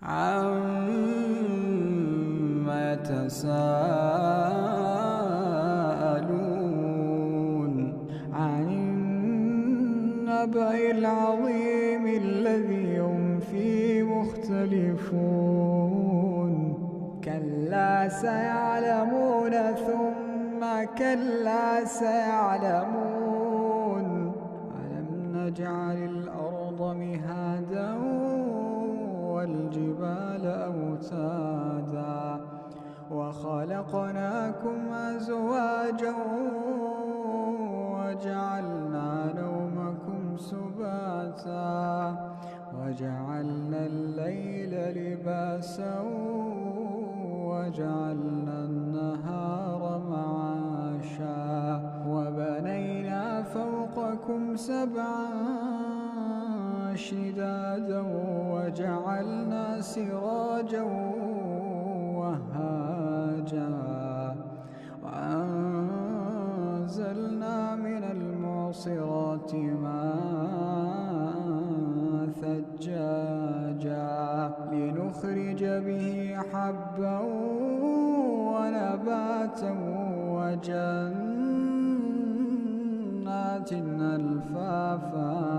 عَمَّ يَتَسَاءَلُونَ عَنِ النَّبَإِ الْعَظِيمِ الَّذِي هُمْ فِيهِ مُخْتَلِفُونَ كَلَّا سَيَعْلَمُونَ ثُمَّ كَلَّا سَيَعْلَمُونَ أَلَمْ نَجْعَلِ الْأَرْضَ مِهَادًا وَالْجِبَالَ أَوْتَادًا وَخَلَقْنَاكُمْ أَزْوَاجًا وَجَعَلْنَا نَوْمَكُمْ سُبَاتًا وَجَعَلْنَا اللَّيْلَ لِبَاسًا وَجَعَلْنَا النَّهَارَ مَعَاشًا وَبَنَيْنَا فَوْقَكُمْ سَبْعًا شِدَادًا وَجَعَلْنَا سِرَاجًا وَهَّاجًا وَأَنزَلْنَا مِنَ الْمُعْصِرَاتِ مَاءً ثَجَّاجًا لِنُخْرِجَ بِهِ حَبًّا وَنَبَاتًا وَجَنَّاتٍ أَلْفَافًا